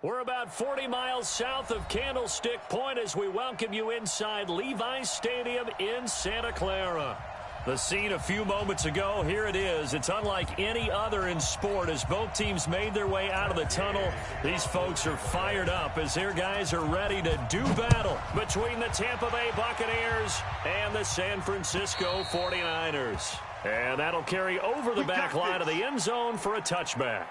We're about 40 miles south of Candlestick Point as we welcome you inside Levi's Stadium in Santa Clara. The scene a few moments ago, here it is. It's unlike any other in sport as both teams made their way out of the tunnel. These folks are fired up as their guys are ready to do battle between the Tampa Bay Buccaneers and the San Francisco 49ers. And that'll carry over the back line of the end zone for a touchback.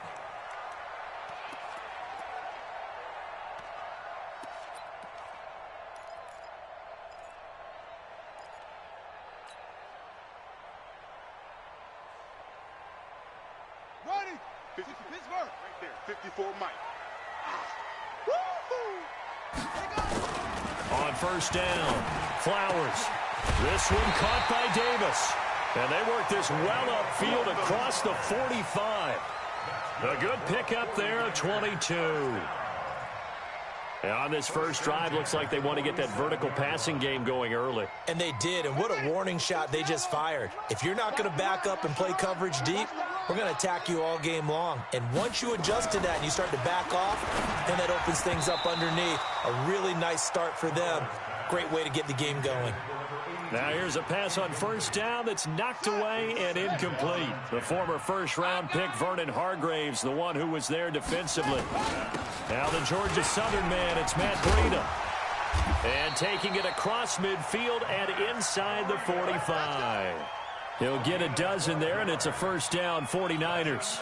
Pittsburgh. Right there, 54 Mike. On first down, Flowers. This one caught by Davis. And they work this well upfield across the 45. A good pickup there of 22. And on this first drive, looks like they want to get that vertical passing game going early. And they did, and what a warning shot they just fired. If you're not going to back up and play coverage deep, we're going to attack you all game long. And once you adjust to that and you start to back off, then that opens things up underneath. A really nice start for them. Great way to get the game going. Now here's a pass on first down that's knocked away and incomplete. The former first-round pick, Vernon Hargraves, the one who was there defensively. Now the Georgia Southern man, it's Matt Breida. And taking it across midfield and inside the 45. He'll get a dozen there, and it's a first down, 49ers.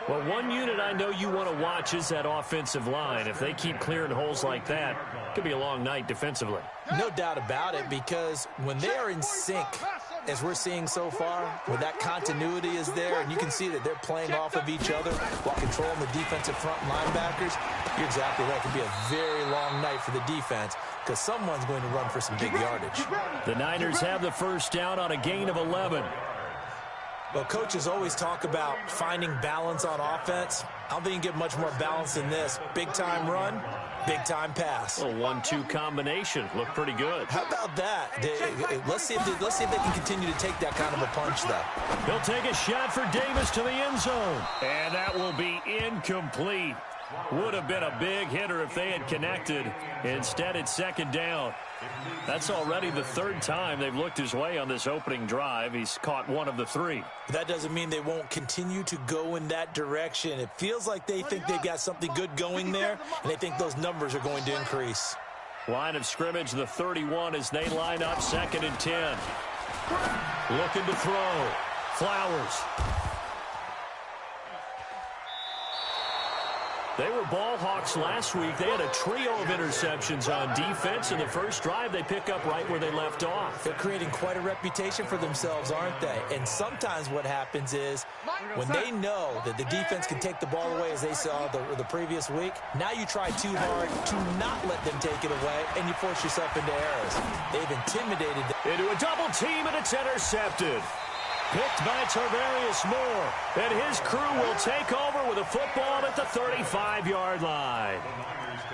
Well, one unit I know you want to watch is that offensive line. If they keep clearing holes like that, it could be a long night defensively. No doubt about it, because when they are in sync, as we're seeing so far, where that continuity is there, and you can see that they're playing off of each other while controlling the defensive front linebackers, you're exactly right. It could be a very long night for the defense because someone's going to run for some big yardage. The Niners have the first down on a gain of 11. Well, coaches always talk about finding balance on offense. I don't think you get much more balance than this. Big-time run, big-time pass. A 1-2 combination. Looked pretty good. How about that? Let's see if they can continue to take that kind of a punch, though. He'll take a shot for Davis to the end zone. And that will be incomplete. Would have been a big hitter if they had connected. Instead, it's second down. That's already the third time they've looked his way on this opening drive. He's caught one of the three. That doesn't mean they won't continue to go in that direction. It feels like they think they've got something good going there, and they think those numbers are going to increase. Line of scrimmage, the 31 as they line up second and 10. Looking to throw. Flowers. They were ball hawks last week. They had a trio of interceptions on defense. In the first drive, they pick up right where they left off. They're creating quite a reputation for themselves, aren't they? And sometimes what happens is when they know that the defense can take the ball away, as they saw the previous week, now you try too hard to not let them take it away, and you force yourself into errors. They've intimidated them. Into a double team, and it's intercepted. Picked by Tarvarius Moore, and his crew will take over with a football at the 35-yard line.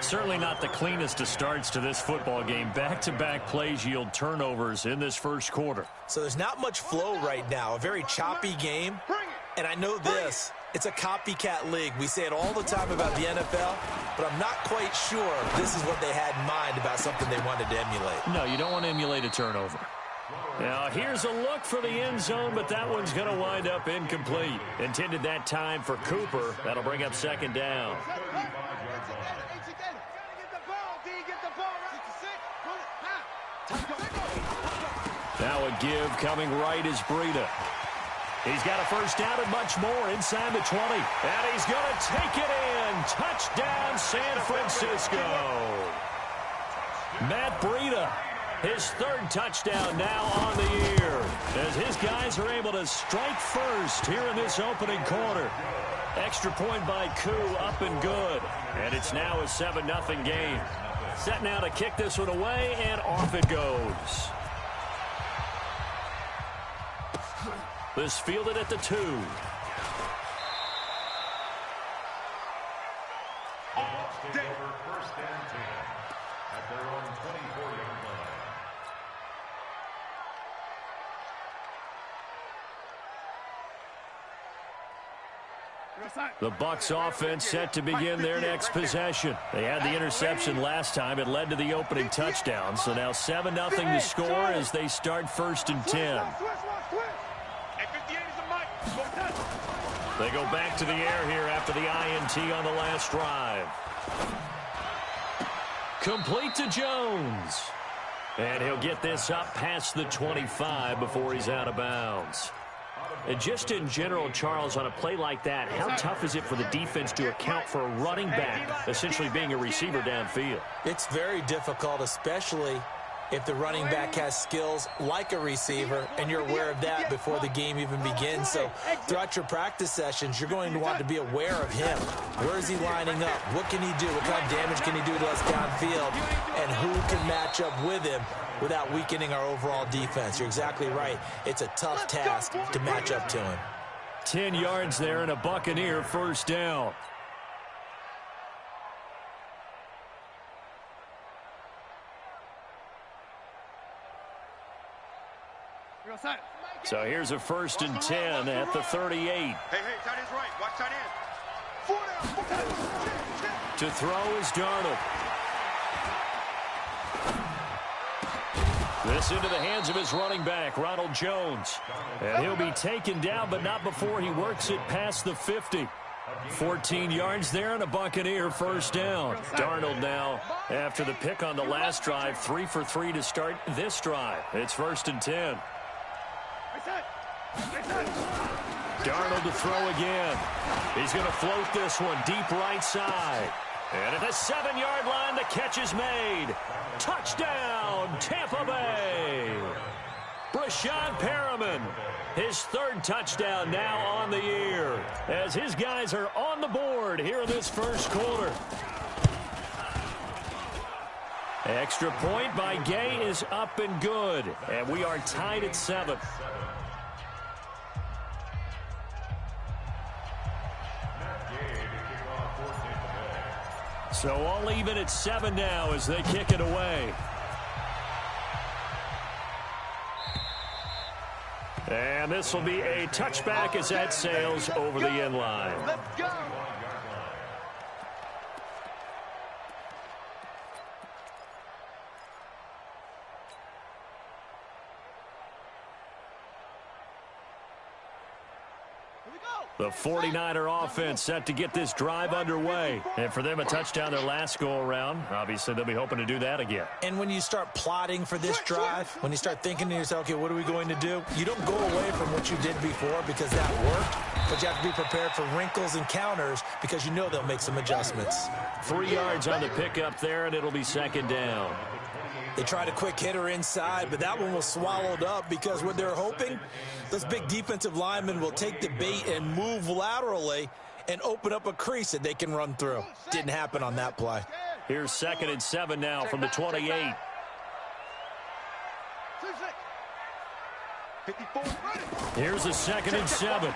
Certainly not the cleanest of starts to this football game. Back-to-back plays yield turnovers in this first quarter. So there's not much flow right now, a very choppy game. And I know this, it's a copycat league. We say it all the time about the NFL, but I'm not quite sure this is what they had in mind about something they wanted to emulate. No, you don't want to emulate a turnover. Now, here's a look for the end zone, but that one's going to wind up incomplete. Intended that time for Cooper. That'll bring up second down. Now a give coming right is Breida. He's got a first down and much more inside the 20. And he's going to take it in. Touchdown, San Francisco. Matt Breida. His third touchdown now on the year as his guys are able to strike first here in this opening quarter. Extra point by Koo, up and good. And it's now a 7-0 game. Set now to kick this one away, and off it goes. This fielded at the 2. First and 10 at their own 24-yard line. The Bucs offense set to begin their next possession. They had the interception last time. It led to the opening touchdown. So now 7-0 to score as they start 1st and 10. They go back to the air here after the INT on the last drive. Complete to Jones. And he'll get this up past the 25 before he's out of bounds. And just in general, Charles, on a play like that, how tough is it for the defense to account for a running back essentially being a receiver downfield? It's very difficult, especially if the running back has skills like a receiver, and you're aware of that before the game even begins. So throughout your practice sessions, you're going to want to be aware of him. Where is he lining up? What can he do? What kind of damage can he do to us downfield? And who can match up with him without weakening our overall defense? You're exactly right. It's a tough task to match up to him. 10 yards there and a Buccaneer 1st down. So here's a 1st and 10 at the 38. Hey, tight end's right. Watch tight end. To throw is Darnold. This into the hands of his running back, Ronald Jones. And he'll be taken down, but not before he works it past the 50. 14 yards there and a Buccaneer 1st down. Darnold now, after the pick on the last drive, 3 for 3 to start this drive. It's 1st and 10. Darnold to throw again. He's going to float this one deep right side. And at the 7-yard line, the catch is made. Touchdown, Tampa Bay. Brashad Perriman, his 3rd touchdown now on the year, as his guys are on the board here in this 1st quarter. Extra point by Gay is up and good, and we are tied at 7. So all even at 7 now as they kick it away. And this will be a touchback as that sails over the end line. Let's go. The 49er offense set to get this drive underway. And for them, a touchdown their last go-around. Obviously, they'll be hoping to do that again. And when you start plotting for this drive, when you start thinking to yourself, okay, what are we going to do? You don't go away from what you did before because that worked, but you have to be prepared for wrinkles and counters because you know they'll make some adjustments. 3 yards on the pickup there, and it'll be 2nd down. They tried a quick hitter inside, but that one was swallowed up because what they're hoping, those big defensive linemen will take the bait and move laterally and open up a crease that they can run through. Didn't happen on that play. Here's 2nd and 7 now from the 28. Here's a 2nd and 7.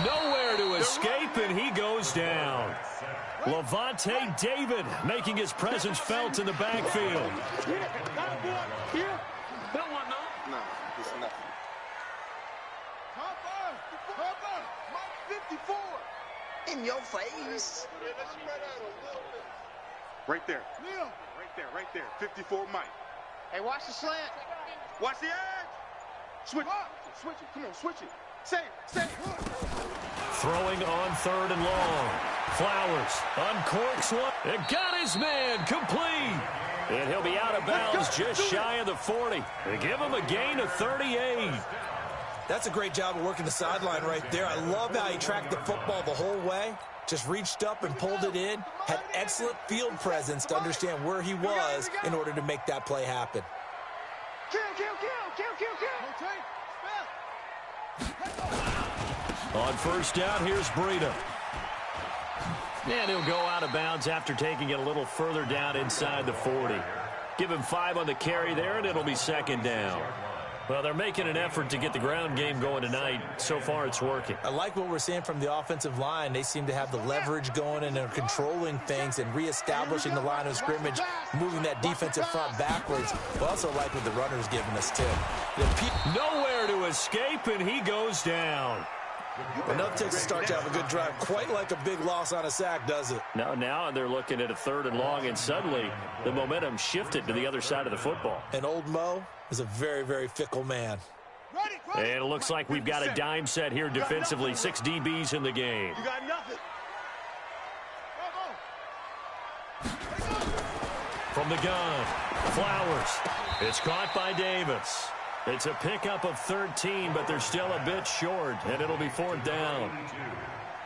Nowhere to escape, and he goes down. Levante David making his presence felt in the backfield. In your face. Right there. Right there. 54 Mike. Hey, watch the slant. Watch the edge. Switch it. Come on, switch it. Say it. Throwing on 3rd and long. Flowers uncorks one. It got his man complete. And he'll be out of bounds just shy of the 40. They give him a gain of 38. That's a great job of working the sideline right there. I love how he tracked the football the whole way. Just reached up and pulled it in. Had excellent field presence to understand where he was in order to make that play happen. Kill. On 1st down, here's Breida. And he'll go out of bounds after taking it a little further down inside the 40. Give him 5 on the carry there, and it'll be 2nd down. Well, they're making an effort to get the ground game going tonight. So far, it's working. I like what we're seeing from the offensive line. They seem to have the leverage going, and they're controlling things and reestablishing the line of scrimmage, moving that defensive front backwards. But also like what the runner's giving us, too. Nowhere to escape, and he goes down. Enough takes a start to have a good drive. Quite like a big loss on a sack, does it? Now they're looking at a 3rd and long, and suddenly the momentum shifted to the other side of the football. And old Mo is a very, very fickle man. And it looks like we've got a dime set here defensively. 6 DBs in the game. You got nothing. From the gun, Flowers. It's caught by Davis. It's a pickup of 13, but they're still a bit short, and it'll be 4th down.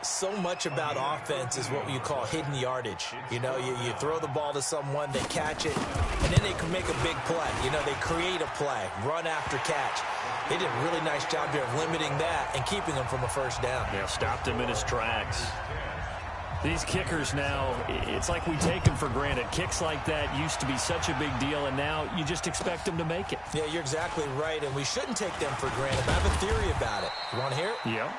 So much about offense is what you call hidden yardage. You know, you throw the ball to someone, they catch it, and then they can make a big play. You know, they create a play, run after catch. They did a really nice job here of limiting that and keeping him from a 1st down. Yeah, stopped him in his tracks. These kickers now, it's like we take them for granted. Kicks like that used to be such a big deal, and now you just expect them to make it. Yeah, you're exactly right, and we shouldn't take them for granted. I have a theory about it. You want to hear it? Yeah.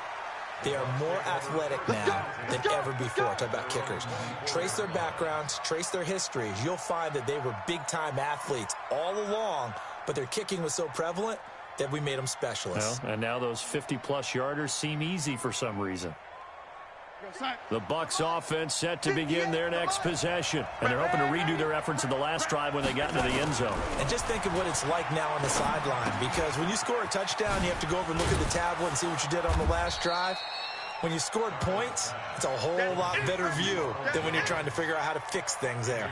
They are more athletic now than ever before. Talk about kickers. Trace their backgrounds, trace their histories. You'll find that they were big-time athletes all along, but their kicking was so prevalent that we made them specialists. Well, and now those 50-plus yarders seem easy for some reason. The Bucs offense set to begin their next possession. And they're hoping to redo their efforts in the last drive when they got into the end zone. And just think of what it's like now on the sideline. Because when you score a touchdown, you have to go over and look at the tablet and see what you did on the last drive. When you scored points, it's a whole lot better view than when you're trying to figure out how to fix things there.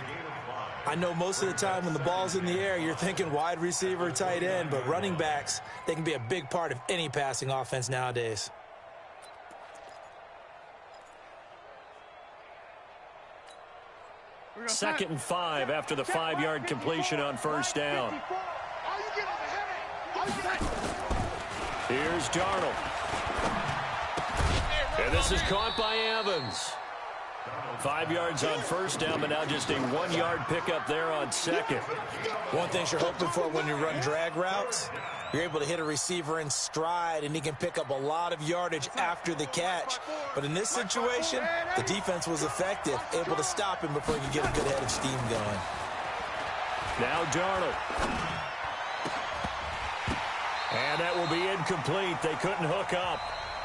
I know most of the time when the ball's in the air, you're thinking wide receiver, tight end. But running backs, they can be a big part of any passing offense nowadays. Second and 5 after the 5-yard completion on 1st down. Here's Darnold. And this is caught by Evans. 5 yards on 1st down, but now just a 1-yard pickup there on 2nd. One thing you're hoping for when you run drag routes, you're able to hit a receiver in stride, and he can pick up a lot of yardage after the catch. But in this situation, the defense was effective, able to stop him before he could get a good head of steam going. Now Darnold. And that will be incomplete. They couldn't hook up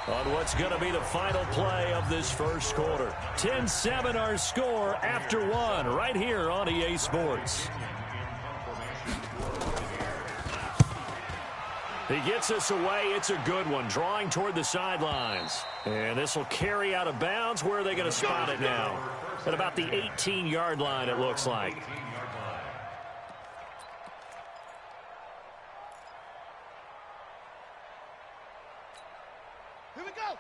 on what's going to be the final play of this first quarter. 10-7 our score after 1 right here on EA Sports. He gets us away. It's a good one, drawing toward the sidelines. And this will carry out of bounds. Where are they going to spot it now? At about the 18-yard line, it looks like.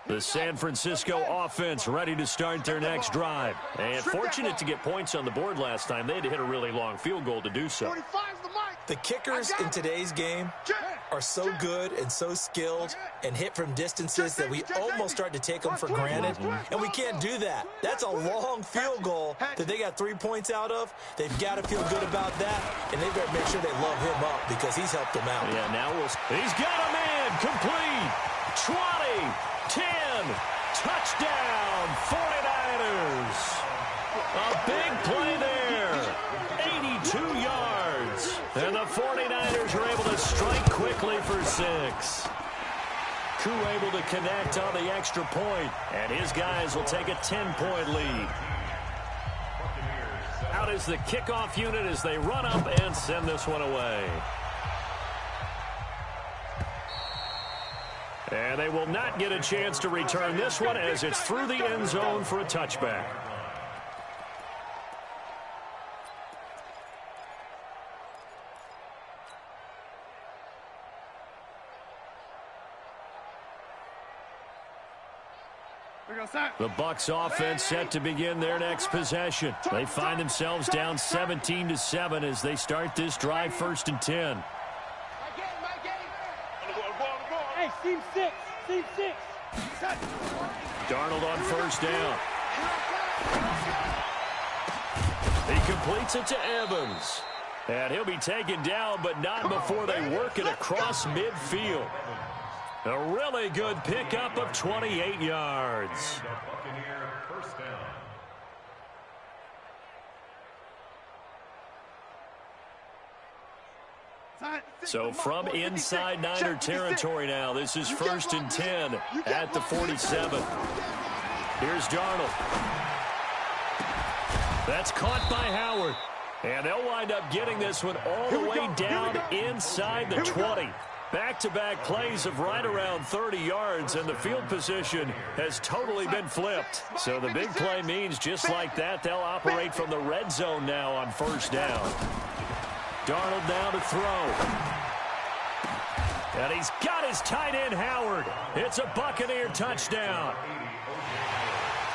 The San Francisco offense ready to start their next drive. And fortunate to get points on the board last time. They had to hit a really long field goal to do so. The kickers in today's game are so good and so skilled and hit from distances that we almost start to take them for granted. And we can't do that. That's a long field goal that they got 3 points out of. They've got to feel good about that, and they better make sure they love him up because he's helped them out. Yeah, now he's got a man complete. 20, 10, touchdown, 49ers. A big play there. 82 yards. And the 49ers are able to strike quickly for 6. Koo able to connect on the extra point, and his guys will take a 10-point lead. Out is the kickoff unit as they run up and send this one away. And they will not get a chance to return this one as it's through the end zone for a touchback. The Bucs offense set to begin their next possession. They find themselves down 17-7 as they start this drive 1st and 10. Hey, team 6. Team 6. Darnold on 1st down. He completes it to Evans. And he'll be taken down, but not before they work it across midfield. A really good pickup of 28 yards. So from inside Niner territory now, this is 1st and 10 at the 47. Here's Darnold. That's caught by Howard. And they'll wind up getting this one all the way down inside the 20. Back-to-back plays of right around 30 yards, and the field position has totally been flipped. So the big play means just like that, they'll operate from the red zone now on 1st down. Darnold now to throw. And he's got his tight end, Howard. It's a Buccaneer touchdown.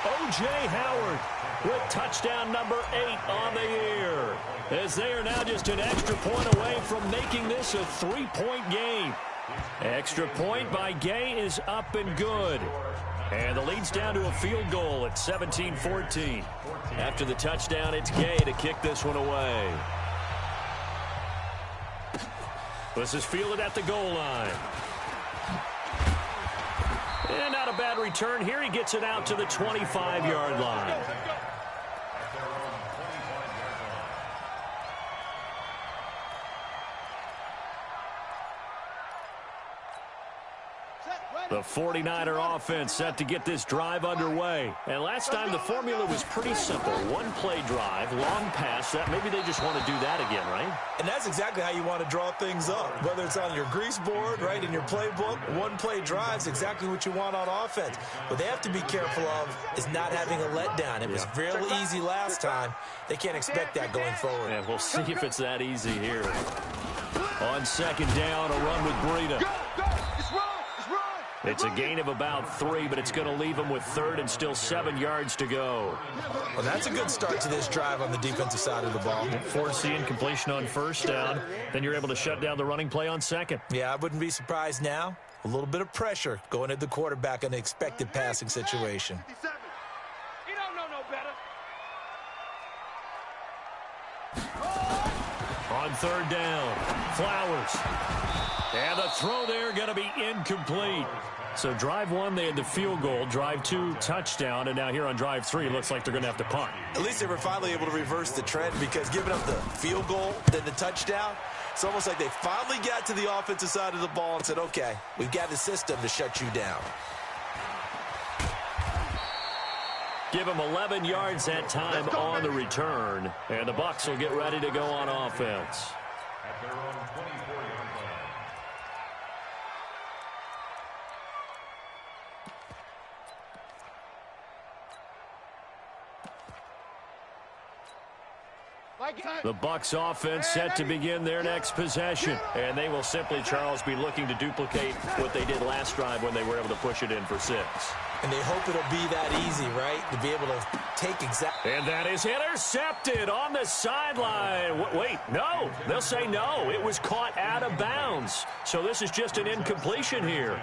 O.J. Howard with touchdown number 8 on the year, as they are now just an extra point away from making this a 3-point game. Extra point by Gay is up and good. And the lead's down to a field goal at 17-14. After the touchdown, it's Gay to kick this one away. This is fielded at the goal line. And not a bad return here. He gets it out to the 25-yard line. The 49er offense set to get this drive underway. And last time the formula was pretty simple. One-play drive, long pass. Maybe they just want to do that again, right? And that's exactly how you want to draw things up. Whether it's on your grease board, right, in your playbook, one-play drive's exactly what you want on offense. What they have to be careful of is not having a letdown. It was real easy last time. They can't expect that going forward. And we'll see if it's that easy here. On 2nd down, a run with Breida. It's a gain of about 3, but it's going to leave them with 3rd and still 7 yards to go. Well, that's a good start to this drive on the defensive side of the ball. Force incompletion on 1st down. Then you're able to shut down the running play on 2nd. Yeah, I wouldn't be surprised now. A little bit of pressure going at the quarterback in an expected passing situation. He don't know no better. On 3rd down, Flowers. And the throw there going to be incomplete. So drive 1, they had the field goal. Drive 2, touchdown. And now here on drive 3, it looks like they're going to have to punt. At least they were finally able to reverse the trend, because giving up the field goal, then the touchdown, it's almost like they finally got to the offensive side of the ball and said, okay, we've got the system to shut you down. Give them 11 yards that time on the return. And the Bucs will get ready to go on offense. At their own 24-yard line. The Bucs offense set to begin their next possession. And they will simply, Charles, be looking to duplicate what they did last drive when they were able to push it in for 6. And they hope it'll be that easy, right? To be able to take exact. And that is intercepted on the sideline. Wait, no. They'll say no. It was caught out of bounds. So this is just an incompletion here.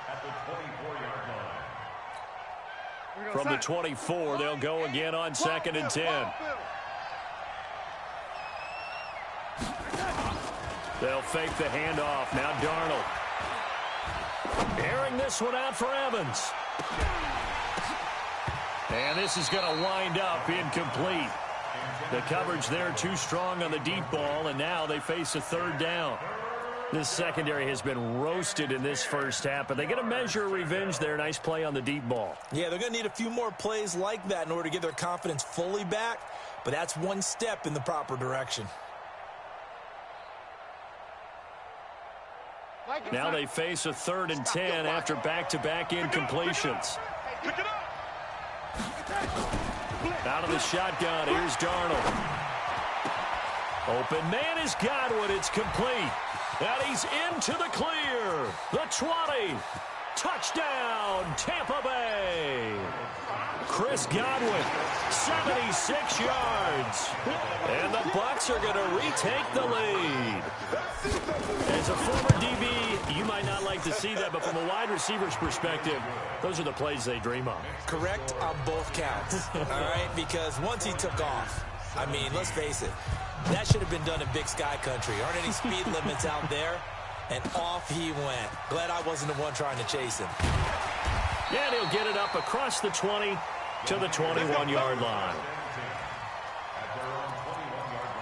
At the 24-yard line. From the 24, they'll go again on 2nd and 10. They'll fake the handoff. Now Darnold. Airing this one out for Evans. And this is going to wind up incomplete. The coverage there too strong on the deep ball, and now they face a 3rd down. This secondary has been roasted in this first half, but they get a measure of revenge there. Nice play on the deep ball. Yeah, they're going to need a few more plays like that in order to get their confidence fully back, but that's one step in the proper direction. Now they face a 3rd and 10 after back-to-back incompletions. Out of the shotgun, here's Darnold. Open man is Godwin. It's complete. And he's into the clear. The 20. Touchdown, Tampa Bay. Chris Godwin, 76 yards. And the Bucs are going to retake the lead. As a former DB, you might not like to see that, but from a wide receiver's perspective, those are the plays they dream of. Correct on both counts, all right? Because once he took off, I mean, let's face it, that should have been done in Big Sky Country. Aren't any speed limits out there? And off he went. Glad I wasn't the one trying to chase him. And he'll get it up across the 20 to the 21-yard line. At their own 21-yard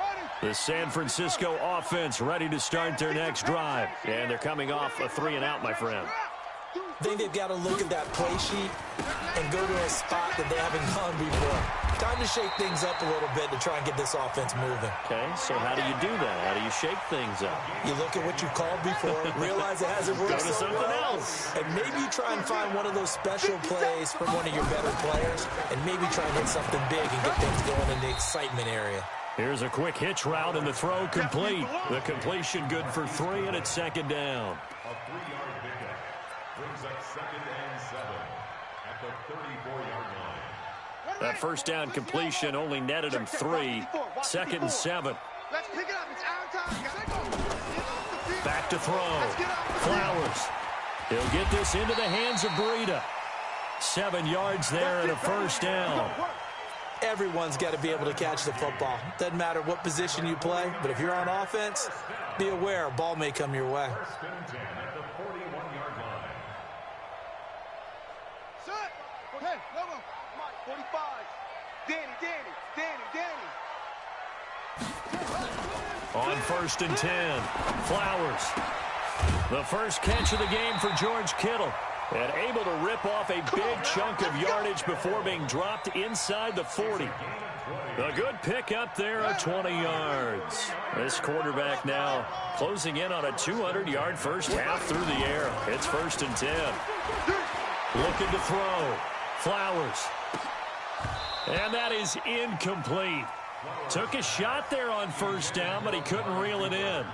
line. The San Francisco offense ready to start their next drive. And they're coming off a 3-and-out, my friend. I think they've got to look at that play sheet and go to a spot that they haven't gone before. Time to shake things up a little bit to try and get this offense moving. Okay, so how do you do that? How do you shake things up? You look at what you called before, realize it hasn't worked. Go to something else. And maybe you try and find one of those special plays from one of your better players, and maybe try and hit something big and get things going in the excitement area. Here's a quick hitch route, and the throw complete. The completion good for 3, and it's second down. A 3-yard pickup brings up 2nd and 7 at the 34-yard line. That first down completion only netted him 3. 2nd and 7. Let's pick it up. It's our time. Back to throw. Flowers. He'll get this into the hands of Breida. 7 yards there and a first down. Everyone's got to be able to catch the football. Doesn't matter what position you play, but if you're on offense, be aware a ball may come your way. 1st and 10 at the 41-yard line. Set. Hey, level. Mike, 45. Danny. On 1st and 10, Flowers. The first catch of the game for George Kittle. And able to rip off a big chunk of yardage before being dropped inside the 40. A good pick up there at 20 yards. This quarterback now closing in on a 200-yard first half through the air. It's 1st and 10. Looking to throw. Flowers. And that is incomplete. Took a shot there on first down, but he couldn't reel it in.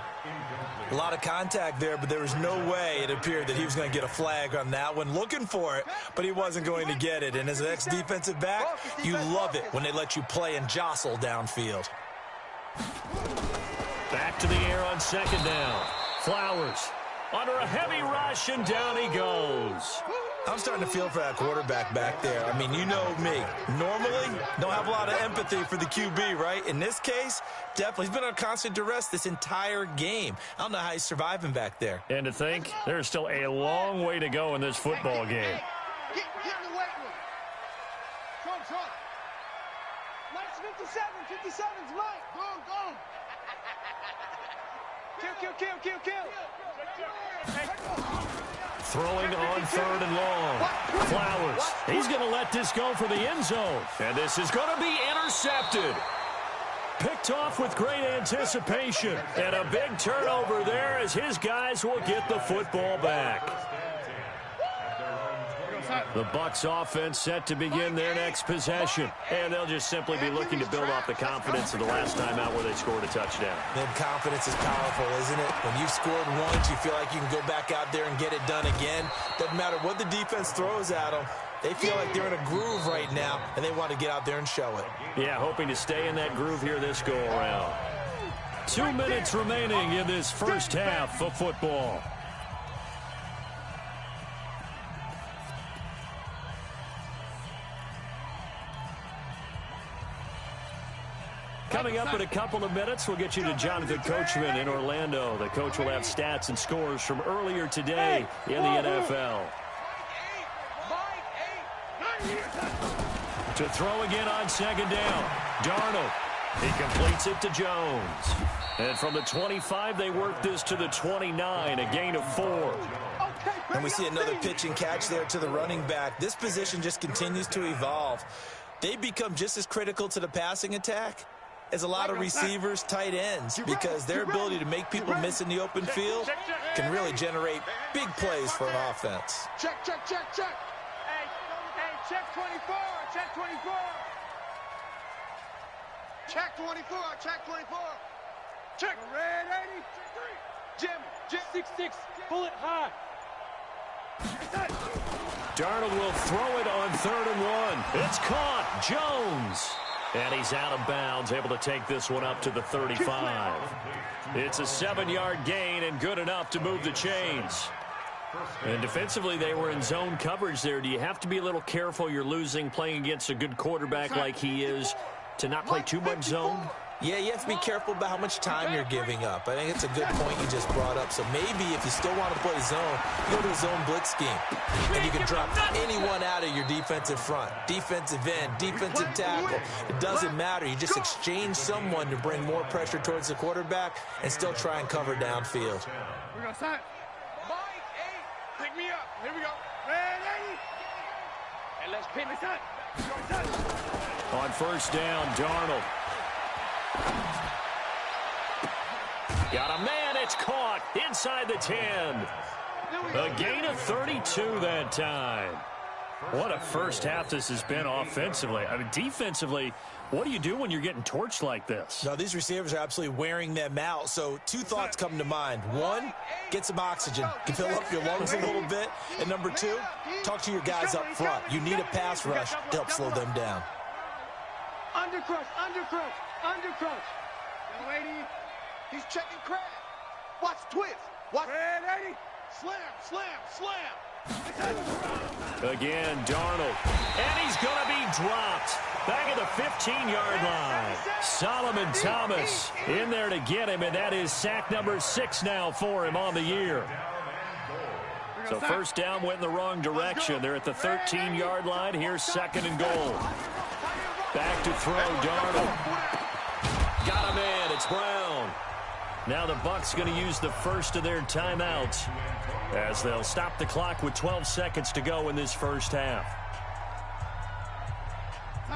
A lot of contact there, but there was no way it appeared that he was going to get a flag on that one. Looking for it, but he wasn't going to get it. And as an ex-defensive back, you love it when they let you play and jostle downfield. Back to the air on 2nd down. Flowers under a heavy rush, and down he goes. I'm starting to feel for that quarterback back there. I mean, you know me. Normally, don't have a lot of empathy for the QB, right? In this case, definitely. He's been under constant duress this entire game. I don't know how he's surviving back there. And to think, there's still a long way to go in this football game. Get in the weight room. Trump. Mike's 57. 57's Mike. Go. Kill. Throwing on 3rd and long. Flowers. He's going to let this go for the end zone. And this is going to be intercepted. Picked off with great anticipation. And a big turnover there as his guys will get the football back. The Bucs offense set to begin their next possession. And they'll just simply be looking to build off the confidence of the last time out where they scored a touchdown. Then confidence is powerful, isn't it? When you've scored once, you feel like you can go back out there and get it done again. Doesn't matter what the defense throws at them. They feel like they're in a groove right now, and they want to get out there and show it. Yeah, hoping to stay in that groove here this go-around. 2 minutes remaining in this first half of football. Coming up in a couple of minutes, we'll get you to Jonathan Coachman in Orlando. The coach will have stats and scores from earlier today in the NFL. To throw again on 2nd down. Darnold. He completes it to Jones. And from the 25, they work this to the 29, a gain of 4. And we see another pitch and catch there to the running back. This position just continues to evolve. They become just as critical to the passing attack as a lot of receivers, tight ends, because their ability to make people miss in the open field can really generate big plays for an offense. Check. Hey, check 24. Check 24. Check. Red 80. Jim. 6'6". Pull it high. Darnold will throw it on 3rd and 1. It's caught. Jones. And he's out of bounds, able to take this one up to the 35. It's a 7-yard gain and good enough to move the chains. And defensively, they were in zone coverage there. Do you have to be a little careful you're losing playing against a good quarterback like he is to not play too much zone? Yeah, you have to be careful about how much time you're giving up. I think it's a good point you just brought up. So maybe if you still want to play zone, go to a zone blitz scheme. And you can drop anyone out of your defensive front. Defensive end, defensive tackle. It doesn't matter. You just exchange someone to bring more pressure towards the quarterback and still try and cover downfield. We're going to sign. Mike, 8. Pick me up. Here we go. Ready? And let's pin this up. On first down, Darnold. Got a man, it's caught inside the 10. A gain of 32 that time. What a first half this has been offensively. I mean, defensively, what do you do when you're getting torched like this? No, these receivers are absolutely wearing them out. So two thoughts come to mind. One, get some oxygen. Fill up your lungs a little bit. And number two, talk to your guys up front. You need a pass rush to help slow them down. Undercrush, undercrush, undercrush. Young lady, he's checking crab. Watch twist. Watch. Ready? Slam, slam, slam. Again, Darnold. And he's going to be dropped. Back at the 15-yard line. Solomon Thomas in there to get him, and that is sack number 6 now for him on the year. So first down went in the wrong direction. They're at the 13-yard line. Here's second and goal. Back to throw, Darnold. Got a man, it's Brown. Now the Bucs going to use the first of their timeouts as they'll stop the clock with 12 seconds to go in this first half.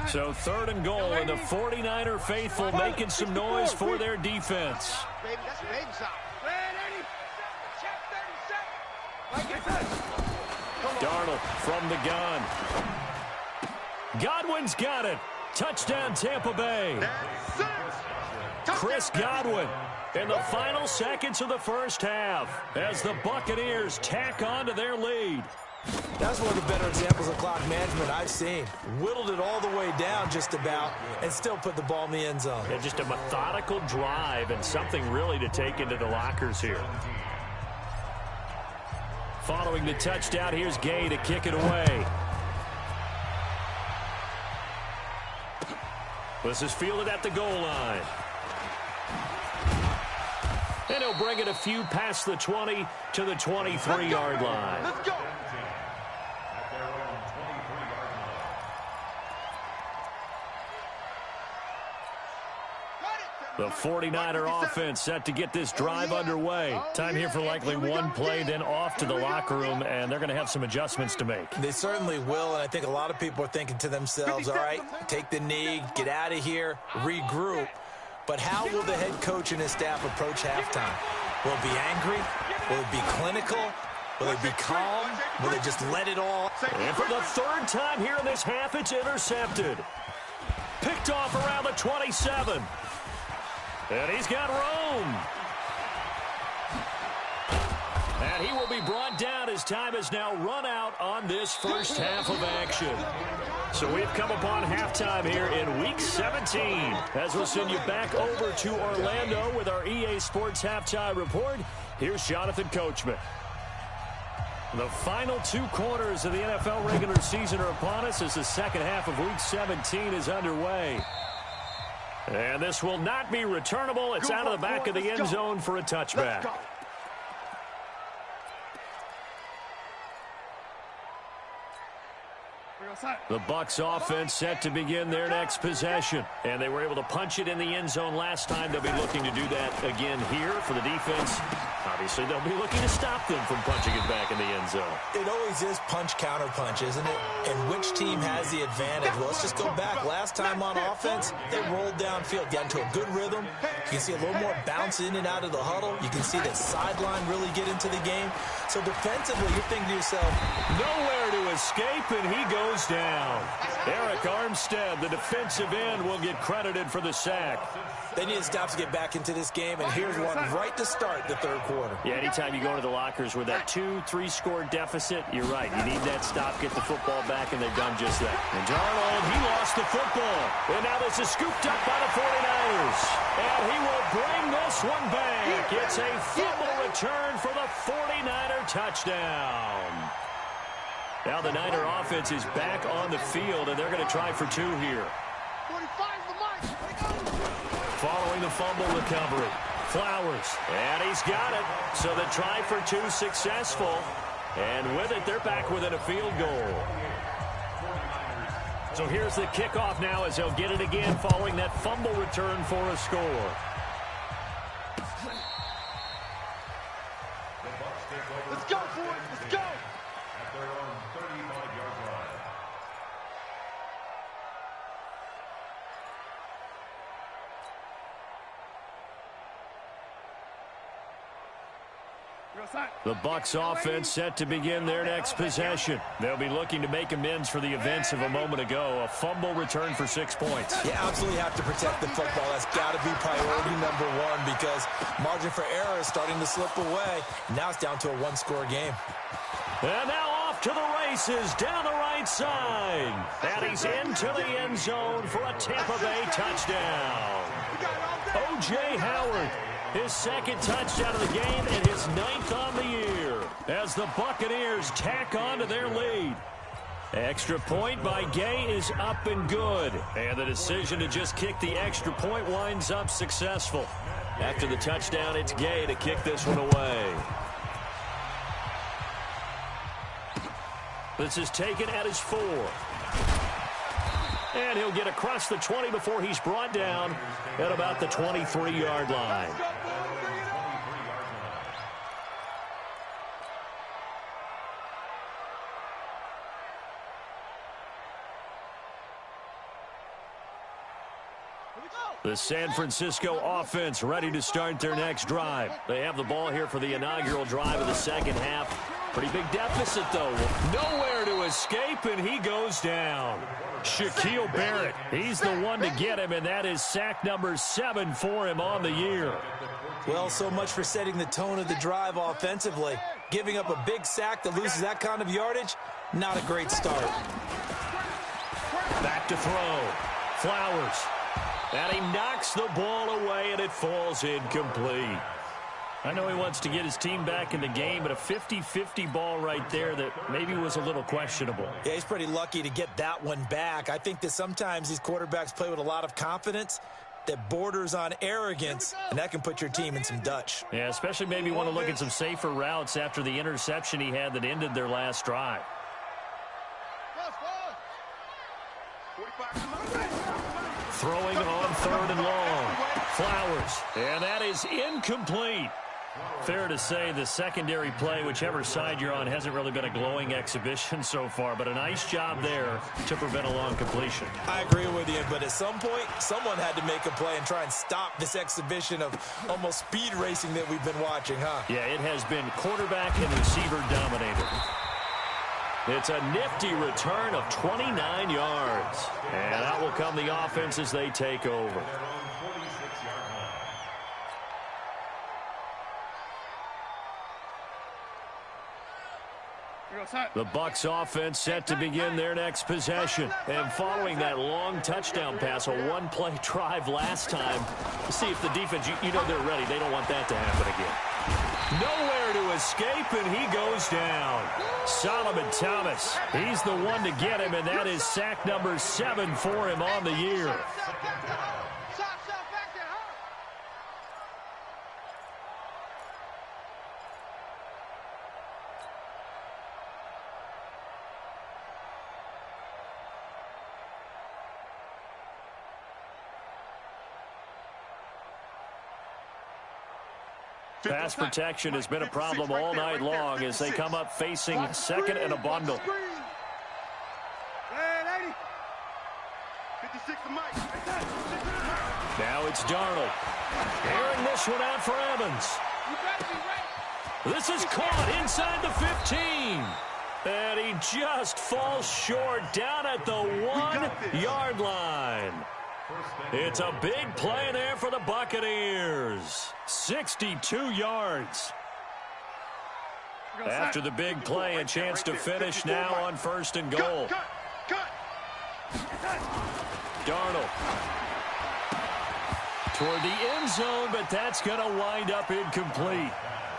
So third and goal, and the 49er faithful making some noise for their defense. Baby, that's a baby shot. Ready? Check 30 seconds. Darnold from the gun. Godwin's got it. Touchdown, Tampa Bay. Chris Godwin in the final seconds of the first half as the Buccaneers tack on to their lead. That's one of the better examples of clock management I've seen. Whittled it all the way down just about and still put the ball in the end zone. Yeah, just a methodical drive and something really to take into the lockers here. Following the touchdown, here's Gay to kick it away. This is fielded at the goal line. And he'll bring it a few past the 20 to the 23-yard line. Let's go. The 49er offense set to get this drive underway. Time here for likely one play, then off to the locker room, and they're going to have some adjustments to make. They certainly will, and I think a lot of people are thinking to themselves, all right, take the knee, get out of here, regroup. But how will the head coach and his staff approach halftime? Will it be angry? Will it be clinical? Will they be calm? Will they just let it all? And for the third time here in this half, it's intercepted. Picked off around the 27. And he's got room. And he will be brought down as time has now run out on this first half of action. So we've come upon halftime here in Week 17. As we'll send you back over to Orlando with our EA Sports Halftime Report, here's Jonathan Coachman. The final 2 quarters of the NFL regular season are upon us as the second half of Week 17 is underway. And this will not be returnable. It's out of the back of the end zone for a touchback. The Bucs offense set to begin their next possession. And they were able to punch it in the end zone last time. They'll be looking to do that again here for the defense. Obviously, they'll be looking to stop them from punching it back in the end zone. It always is punch-counter-punch, isn't it? And which team has the advantage? Well, let's just go back. Last time on offense, they rolled downfield, got into a good rhythm. You can see a little more bounce in and out of the huddle. You can see the sideline really get into the game. So defensively, you're thinking to yourself, nowhere to escape, and he goes down. Eric Armstead, the defensive end, will get credited for the sack. They need to stop to get back into this game, and here's one right to start the third quarter. Yeah, anytime you go into the lockers with that 2-3 score deficit, you're right. You need that stop, get the football back, and they've done just that. And Darnold, he lost the football. And now this is scooped up by the 49ers. And he will bring this one back. It's a fumble return for the 49er touchdown. Now the Niner offense is back on the field, and they're going to try for 2 here. following the fumble recovery. Flowers, and he's got it. So the try for two successful. And with it, they're back within a field goal. So here's the kickoff now as they'll get it again following that fumble return for a score. Let's go for it. Let's go. At their own 35-yard line. The Bucs offense set to begin their next possession. They'll be looking to make amends for the events of a moment ago. A fumble return for 6 points. You absolutely have to protect the football. That's got to be priority number one because margin for error is starting to slip away. Now it's down to a one-score game. And now off to the races down the right side. And he's into the end zone for a Tampa Bay touchdown. O.J. Howard. His second touchdown of the game and his 9th on the year as the Buccaneers tack on to their lead. Extra point by Gay is up and good. And the decision to just kick the extra point winds up successful. After the touchdown, it's Gay to kick this one away. This is taken at his 4. And he'll get across the 20 before he's brought down at about the 23-yard line. The San Francisco offense ready to start their next drive. They have the ball here for the inaugural drive of the second half. Pretty big deficit, though. Nowhere to escape, and he goes down. Shaquille Barrett, he's the one to get him, and that is sack number 7 for him on the year. Well, so much for setting the tone of the drive offensively. Giving up a big sack that loses that kind of yardage, not a great start. Back to throw. Flowers. And he knocks the ball away, and it falls incomplete. I know he wants to get his team back in the game, but a 50-50 ball right there that maybe was a little questionable. Yeah, he's pretty lucky to get that one back. I think that sometimes these quarterbacks play with a lot of confidence that borders on arrogance, and that can put your team in some Dutch. Yeah, especially maybe want to look at some safer routes after the interception he had that ended their last drive. Throwing on 3rd and long. Flowers. And that is incomplete. Fair to say the secondary play, whichever side you're on, hasn't really been a glowing exhibition so far, but a nice job there to prevent a long completion. I agree with you, but at some point, someone had to make a play and try and stop this exhibition of almost speed racing that we've been watching, huh? Yeah, it has been quarterback and receiver dominated. It's a nifty return of 29 yards. And out will come the offense as they take over. The Bucs offense set to begin their next possession. And following that long touchdown pass, a one-play drive last time, see if the defense, you know they're ready. They don't want that to happen again. Nowhere to escape, and he goes down. Solomon Thomas, he's the one to get him, and that is sack number 7 for him on the year. Pass protection has been a problem all night long as they come up facing 2nd and a bundle. Now it's Darnold. Airing this one out for Evans. This is caught inside the 15. And he just falls short down at the 1-yard line. It's a big play there for the Buccaneers. 62 yards. After the big play, a chance to finish now on 1st and goal. Darnold. Toward the end zone, but that's going to wind up incomplete.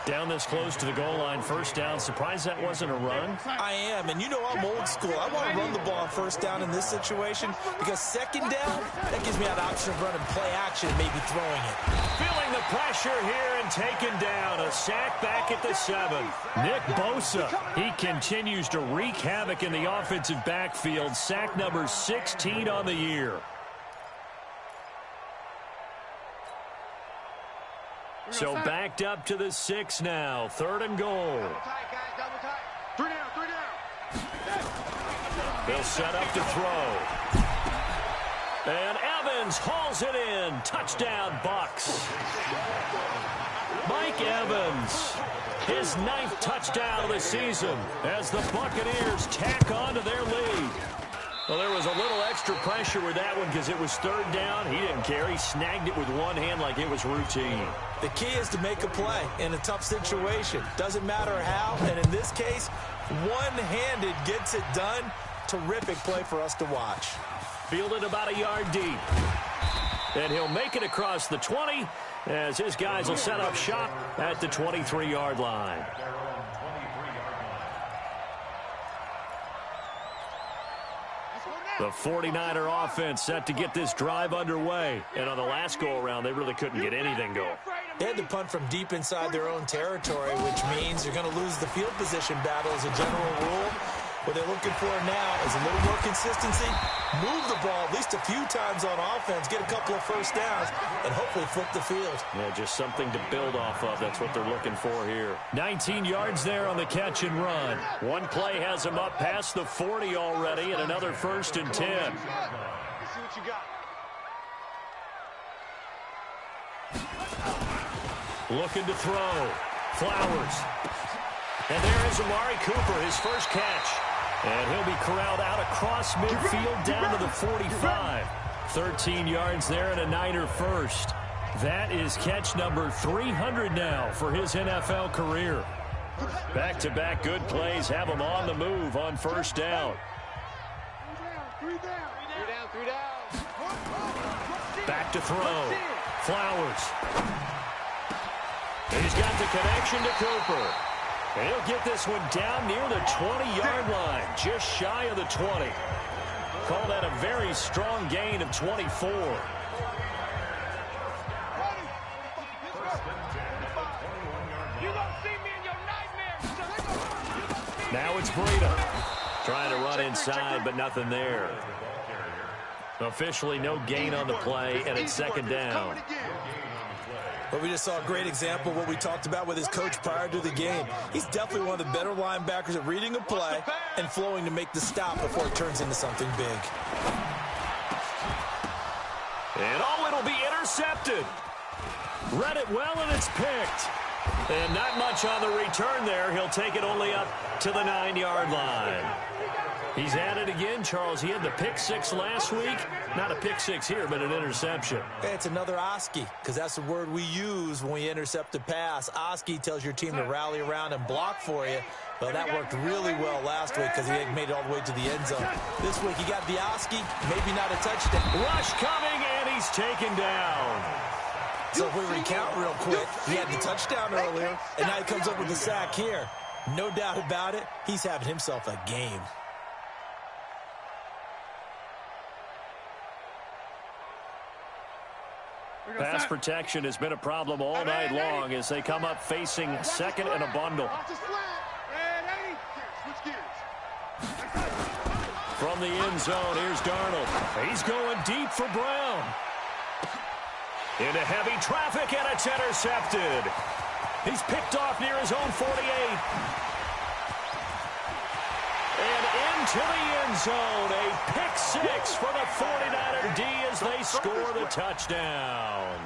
Down this close to the goal line, first down. Surprised that wasn't a run? I am, and you know I'm old school. I want to run the ball on first down in this situation because second down, that gives me that option of running play action and maybe throwing it. Feeling the pressure here and taken down. A sack back at the 7. Nick Bosa, he continues to wreak havoc in the offensive backfield. Sack number 16 on the year. So backed up to the 6 now. 3rd and goal. Double tight, guys, double tight. 3 down, 3 down. They'll set up to throw. And Evans hauls it in. Touchdown, Bucks. Mike Evans, his 9th touchdown of the season as the Buccaneers tack on to their lead. Well, there was a little extra pressure with that one because it was 3rd down. He didn't care. He snagged it with one hand like it was routine. The key is to make a play in a tough situation. Doesn't matter how, and in this case, one-handed gets it done. Terrific play for us to watch. Fielded about a yard deep. And he'll make it across the 20 as his guys will set up shop at the 23-yard line. The 49er offense set to get this drive underway. And on the last go-around, they really couldn't get anything going. They had to punt from deep inside their own territory, which means you're going to lose the field position battle as a general rule. What they're looking for now is a little more consistency, move the ball at least a few times on offense, get a couple of first downs, and hopefully flip the field. Yeah, just something to build off of. That's what they're looking for here. 19 yards there on the catch and run. One play has them up past the 40 already, and another 1st and 10. Let's see what you got. Looking to throw. Flowers. And there is Amari Cooper, his first catch. And he'll be corralled out across midfield down to the 45. 13 yards there and a Niner first. That is catch number 300 now for his NFL career. Back-to-back good plays have him on the move on first down. 3 down, 3 down. 3 down. Back to throw. Flowers. He's got the connection to Cooper. And he'll get this one down near the 20-yard line, just shy of the 20. Call that a very strong gain of 24. Now it's Breida. Trying to run inside, but nothing there. Officially no gain on the play, and it's 2nd down. But we just saw a great example of what we talked about with his coach prior to the game. He's definitely one of the better linebackers at reading a play and flowing to make the stop before it turns into something big. And it'll be intercepted. Read it well, and it's picked. And not much on the return there. He'll take it only up to the 9-yard line. He's at it again, Charles. He had the pick 6 last week. Not a pick 6 here, but an interception. It's another Oski, because that's the word we use when we intercept a pass. Oski tells your team to rally around and block for you. Well, that worked really well last week because he made it all the way to the end zone. This week he got the Oski, maybe not a touchdown. Rush coming, and he's taken down. So if we recount real quick, he had the touchdown earlier, and now he comes up with the sack here. No doubt about it, he's having himself a game. Pass protection has been a problem all night long as they come up facing 2nd and a bundle. From the end zone, here's Darnold. He's going deep for Brown. Into heavy traffic, and it's intercepted. He's picked off near his own 48. And into the end zone, a pick 6 for the 49er D as they score the touchdown.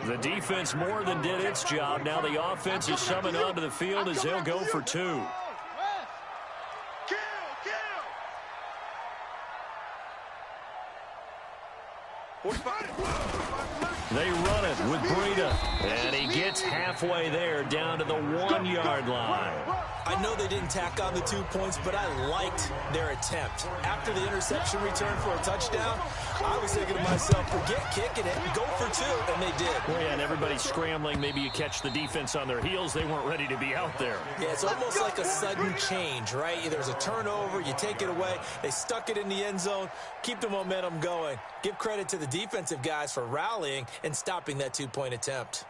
The defense more than did its job. Now the offense is summoned onto the field as they'll go for 2. They run it with Breida, and he gets halfway there down to the 1-yard line. I know they didn't tack on the 2 points, but I liked their attempt. After the interception return for a touchdown, I was thinking to myself, forget kicking it, go for 2, and they did. Well, yeah, and everybody's scrambling. Maybe you catch the defense on their heels. They weren't ready to be out there. Yeah, it's almost like a sudden change, right? There's a turnover, you take it away. They stuck it in the end zone. Keep the momentum going. Give credit to the defensive guys for rallying and stopping that 2-point attempt.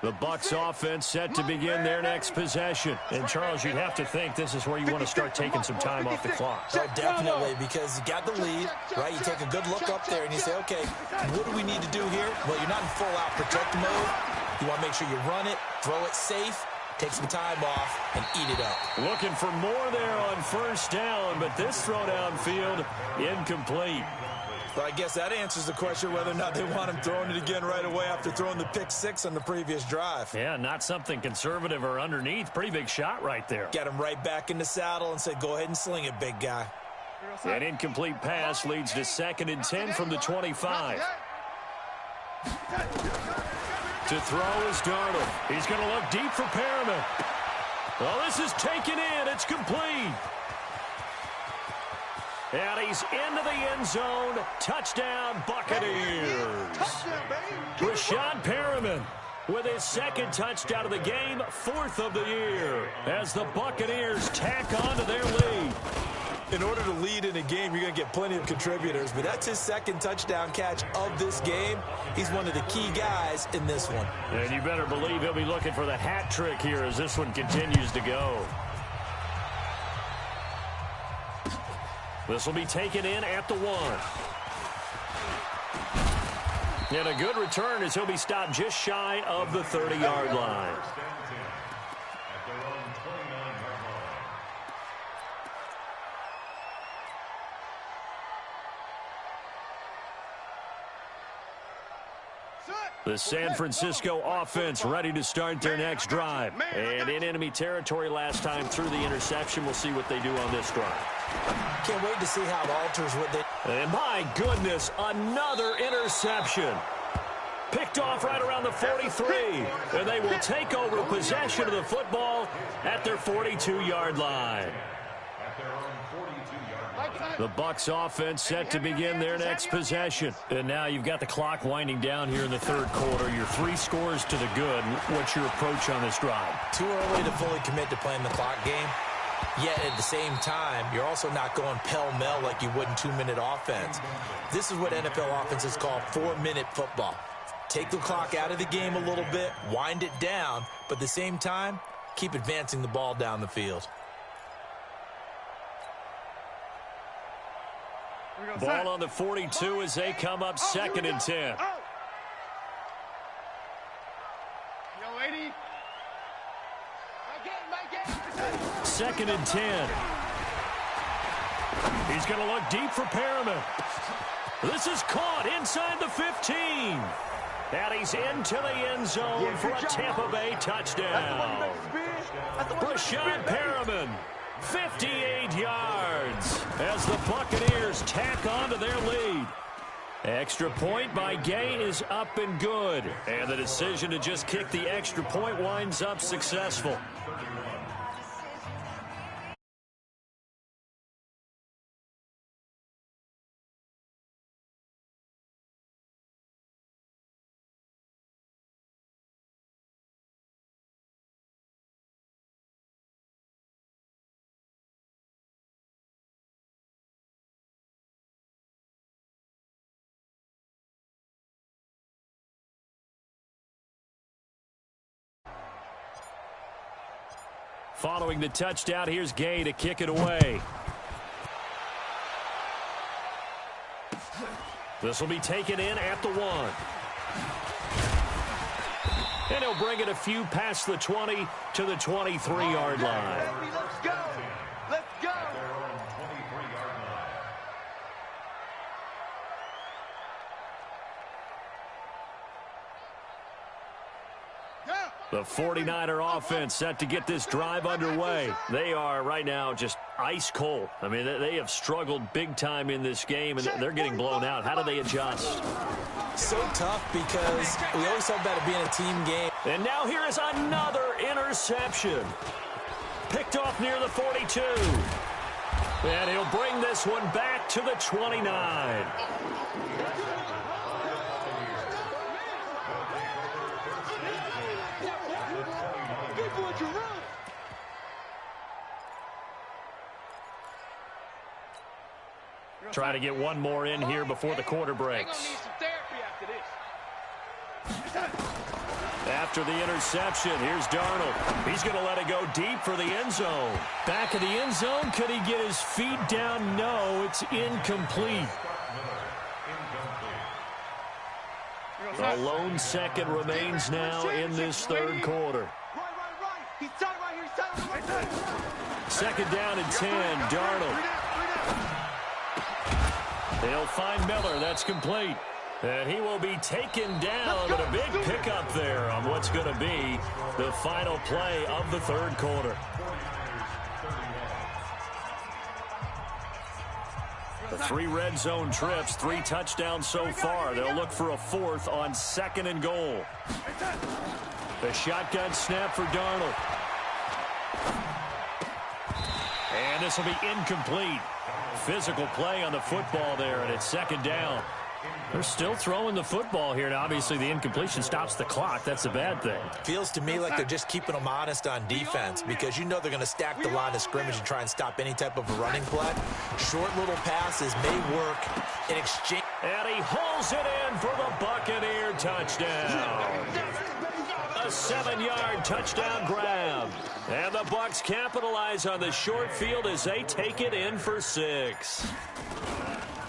The Bucs offense set to begin their next possession. And, Charles, you'd have to think this is where you want to start taking some time off the clock. Oh, definitely, because you got the lead, right? You take a good look up there and you say, okay, what do we need to do here? Well, you're not in full-out protect mode. You want to make sure you run it, throw it safe, take some time off, and eat it up. Looking for more there on first down, but this throw downfield incomplete. So I guess that answers the question whether or not they want him throwing it again right away after throwing the pick 6 on the previous drive. Yeah, not something conservative or underneath. Pretty big shot right there. Got him right back in the saddle and said, go ahead and sling it, big guy. That incomplete pass leads to 2nd and 10 from the 25. To throw is Darnold. He's going to look deep for Perriman. Well, this is taken in. It's complete. And he's into the end zone. Touchdown, Buccaneers. Rashad Perriman with his 2nd touchdown of the game, 4th of the year, as the Buccaneers tack on to their lead. In order to lead in a game, you're going to get plenty of contributors, but that's his 2nd touchdown catch of this game. He's one of the key guys in this one. And you better believe he'll be looking for the hat trick here as this one continues to go. This will be taken in at the 1. And a good return as he'll be stopped just shy of the 30-yard line. The San Francisco offense ready to start their next drive. And in enemy territory last time through the interception. We'll see what they do on this drive. Can't wait to see how it alters what they... And my goodness, another interception. Picked off right around the 43. And they will take over possession of the football at their 42-yard line. The Bucs offense set to begin their next possession. And now you've got the clock winding down here in the 3rd quarter. You're 3 scores to the good. What's your approach on this drive? Too early to fully commit to playing the clock game. Yet at the same time, you're also not going pell-mell like you would in 2-minute offense. This is what NFL offenses call 4-minute football. Take the clock out of the game a little bit, wind it down, but at the same time, keep advancing the ball down the field. Ball on the 42 as they come up 2nd and 10. 2nd and 10. He's going to look deep for Perriman. This is caught inside the 15. And he's into the end zone for a Tampa Bay touchdown. Rashad Perriman, 58 yards as the Buccaneers tack on to their lead. Extra point by Gay is up and good. And the decision to just kick the extra point winds up successful. Following the touchdown, here's Gay to kick it away. This will be taken in at the 1. And he'll bring it a few past the 20 to the 23-yard line. Let's go. Let's go. The 49er offense set to get this drive underway. They are right now just ice cold. I mean, they have struggled big time in this game, and they're getting blown out. How do they adjust? So tough because we always talk about it being a team game. And now here is another interception. Picked off near the 42. And he'll bring this one back to the 29. Try to get one more in here before the quarter breaks. After the interception, here's Darnold. He's going to let it go deep for the end zone. Back of the end zone, could he get his feet down? No, it's incomplete. A lone second remains now in this third quarter. Second down and 10, Darnold. They'll find Miller. That's complete. And he will be taken down, but a big pickup there on what's going to be the final play of the third quarter. The 3 red zone trips, 3 touchdowns so far. They'll look for a 4th on 2nd and goal. The shotgun snap for Darnold. And this will be incomplete. Physical play on the football there, and it's 2nd down. They're still throwing the football here, and obviously the incompletion stops the clock. That's a bad thing. Feels to me like they're just keeping them honest on defense because you know they're going to stack the line of scrimmage and try and stop any type of a running play. Short little passes may work in exchange. And he hauls it in for the Buccaneer touchdown. A 7-yard touchdown grab. And the Bucs capitalize on the short field as they take it in for 6.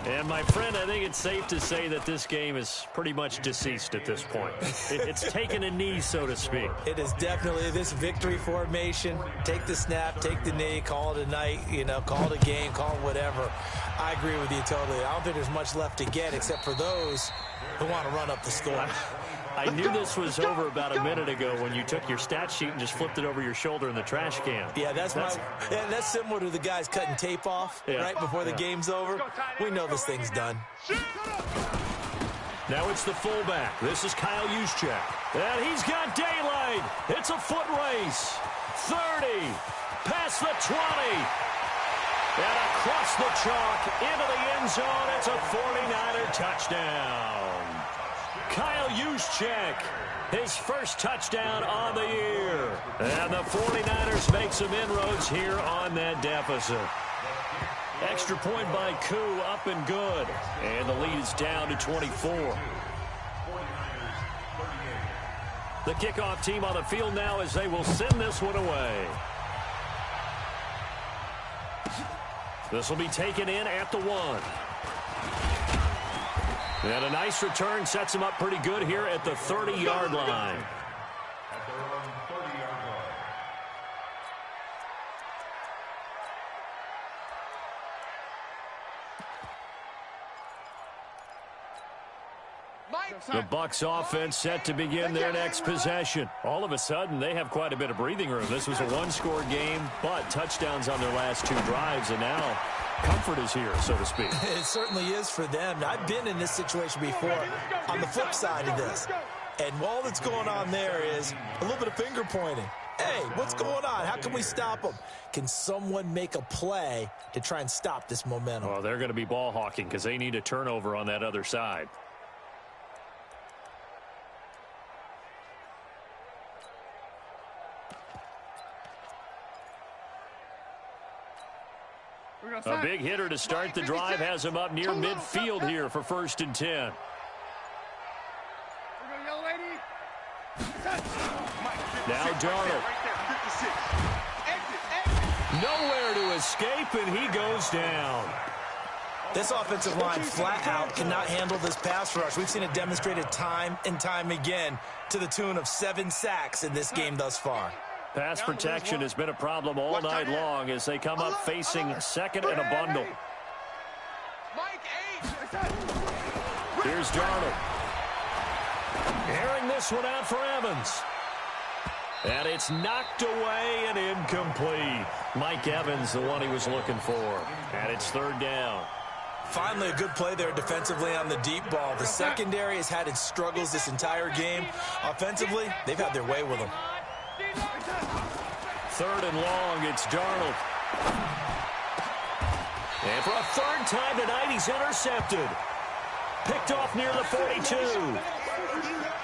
And, my friend, I think it's safe to say that this game is pretty much deceased at this point. It's taken a knee, so to speak. It is definitely this victory formation. Take the snap, take the knee, call it a night, call it a game, call it whatever. I agree with you totally. I don't think there's much left to get except for those who want to run up the score. I knew this was over about a minute ago when you took your stat sheet and just flipped it over your shoulder in the trash can. Yeah, that's similar to the guys cutting tape off right before the game's over. We know this thing's done. Now it's the fullback. This is Kyle Juszczyk. And he's got daylight. It's a foot race. 30. Past the 20. And across the chalk into the end zone. It's a 49er touchdown. Kyle Juszczyk, his first touchdown on the year. And the 49ers make some inroads here on that deficit. Extra point by Koo, up and good. And the lead is down to 24. The kickoff team on the field now as they will send this one away. This will be taken in at the 1. And a nice return sets him up pretty good here at the 30-yard line. At their own 30-yard line. The Bucs offense set to begin their next possession. All of a sudden, they have quite a bit of breathing room. This was a 1-score game, but touchdowns on their last 2 drives, and now comfort is here, so to speak. It certainly is for them. I've been in this situation before on the flip side of this. And all that's going on there is a little bit of finger pointing. Hey, what's going on? How can we stop them? Can someone make a play to try and stop this momentum? Well, they're going to be ball hawking because they need a turnover on that other side. A big hitter to start the drive has him up near midfield here for 1st and 10. Now Darnold. Nowhere to escape, and he goes down. This offensive line flat out cannot handle this pass rush. We've seen it demonstrated time and time again to the tune of 7 sacks in this game thus far. Pass protection has been a problem all night long as they come up facing 2nd and a bundle. Here's Darnold. Airing this one out for Evans. And it's knocked away and incomplete. Mike Evans, the one he was looking for. And it's third down. Finally a good play there defensively on the deep ball. The secondary has had its struggles this entire game. Offensively, they've had their way with them. Third and long, it's Darnold. And for a third time tonight, he's intercepted. Picked off near the 42.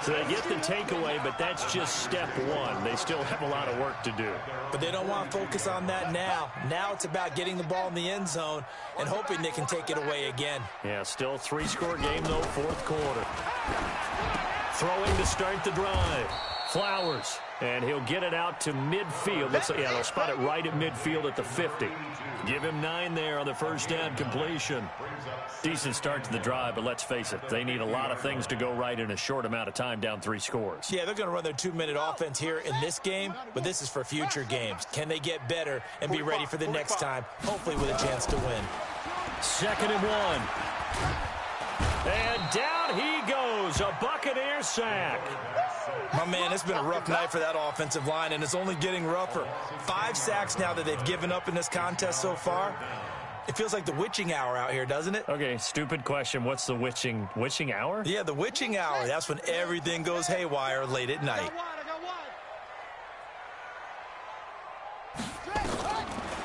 So they get the takeaway, but that's just step one. They still have a lot of work to do. But they don't want to focus on that now. Now it's about getting the ball in the end zone and hoping they can take it away again. Yeah, still a three-score game, though, fourth quarter. Throwing to start the drive. Flowers. And he'll get it out to midfield. Yeah, they'll spot it right at midfield at the 50. Give him 9 there on the first down completion. Decent start to the drive, but let's face it, they need a lot of things to go right in a short amount of time, down 3 scores. Yeah, they're going to run their 2-minute offense here in this game, but this is for future games. Can they get better and be ready for the next time, hopefully with a chance to win? 2nd and 1. And down he goes, a Buccaneer sack. My man, it's been a rough night for that offensive line, and it's only getting rougher. 5 sacks now that they've given up in this contest so far. It feels like the witching hour out here, doesn't it? Okay, stupid question. What's the witching hour? Yeah, the witching hour. That's when everything goes haywire late at night.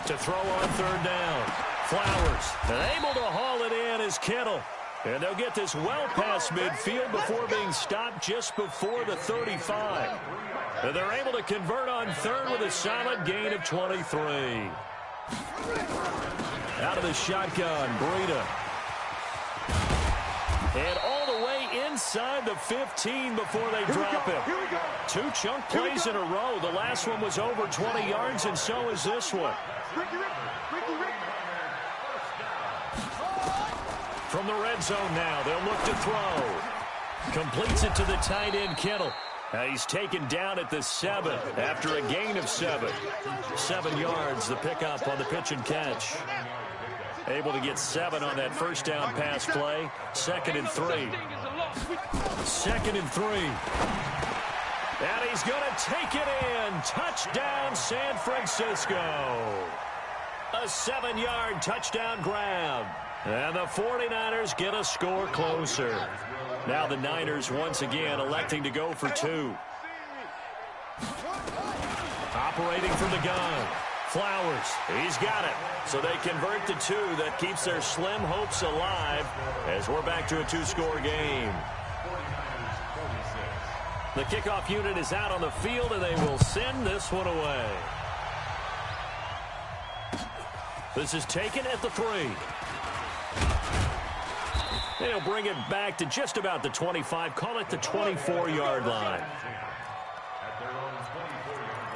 To throw on third down. Flowers. And able to haul it in is Kittle. And they'll get this well past midfield before being stopped just before the 35. And they're able to convert on third with a solid gain of 23. Out of the shotgun, Breida. And all the way inside the 15 before they drop him. 2 chunk plays in a row. The last one was over 20 yards, and so is this one. From the red zone now, they'll look to throw. Completes it to the tight end, Kittle. He's taken down at the 7 after a gain of 7. 7 yards, the pickup on the pitch and catch. Able to get 7 on that first down pass play. 2nd and 3. 2nd and 3. And he's going to take it in. Touchdown, San Francisco. A 7-yard touchdown grab. And the 49ers get a score closer. Now the Niners once again electing to go for 2. Operating from the gun. Flowers, he's got it. So they convert the 2. That keeps their slim hopes alive as we're back to a 2-score game. The kickoff unit is out on the field, and they will send this one away. This is taken at the 3. They'll bring it back to just about the 25. Call it the 24-yard line. At their own 24-yard